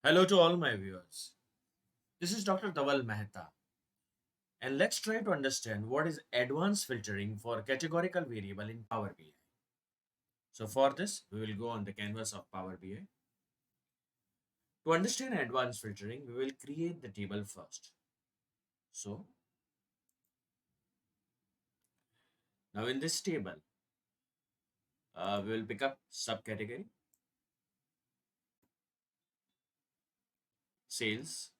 Hello to all my viewers. This is Dr. Dhaval Maheta, and let's try to understand what is advanced filtering for categorical variable in Power BI. So for this, we will go on the canvas of Power BI. To understand advanced filtering, we will create the table first. So now in this table, we will pick up subcategory, sales,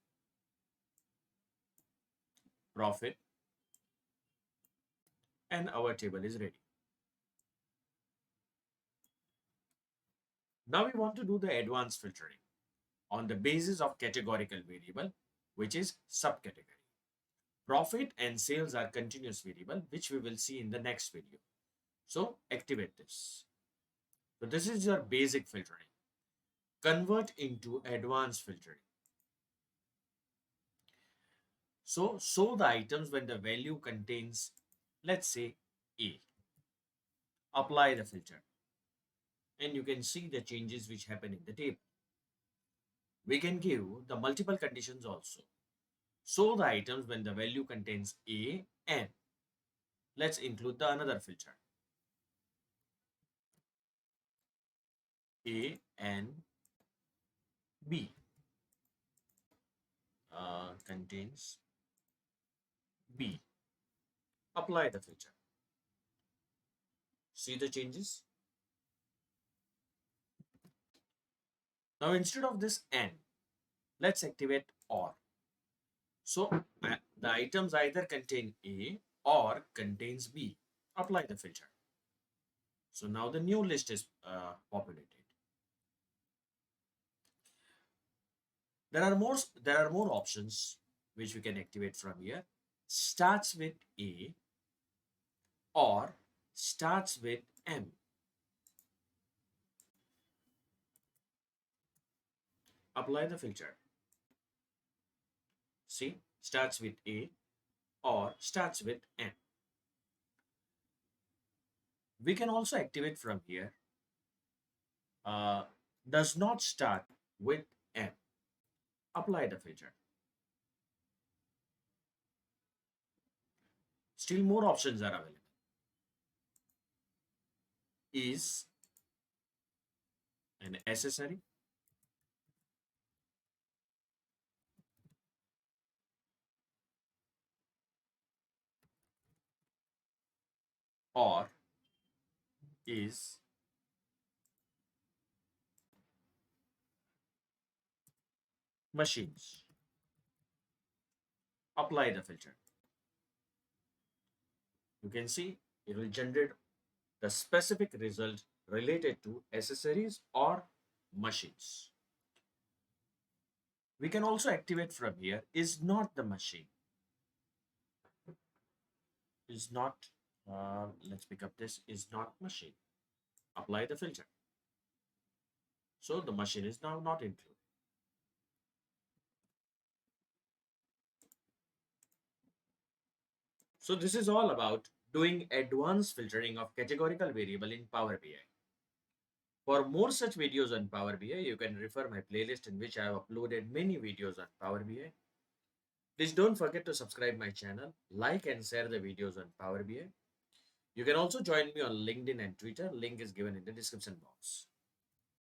profit, and our table is ready. Now we want to do the advanced filtering on the basis of categorical variable, which is subcategory. Profit and sales are continuous variable, which we will see in the next video. So activate this. So this is your basic filtering. Convert into advanced filtering. So show the items when the value contains, let's say, A. Apply the filter. And you can see the changes which happen in the table. We can give the multiple conditions also. Show the items when the value contains A and let's include the another filter. A and B contains B. Apply the filter. See the changes? Now instead of this and, let's activate or. So the items either contain A or contains B. Apply the filter. So now the new list is populated. There are more options which we can activate from here. Starts with A or starts with M. Apply the filter. See, starts with A or starts with M. We can also activate from here. Does not start with M. Apply the filter. Still more options are available. Is an accessory, or is machines. Apply the filter. You can see it will generate the specific result related to accessories or machines. We can also activate from here is not the machine. Is not, let's pick up this, is not machine. Apply the filter. So the machine is now not included. So this is all about doing advanced filtering of categorical variable in Power BI. For more such videos on Power BI, you can refer my playlist in which I have uploaded many videos on Power BI. Please don't forget to subscribe my channel, like and share the videos on Power BI. You can also join me on LinkedIn and Twitter. Link is given in the description box.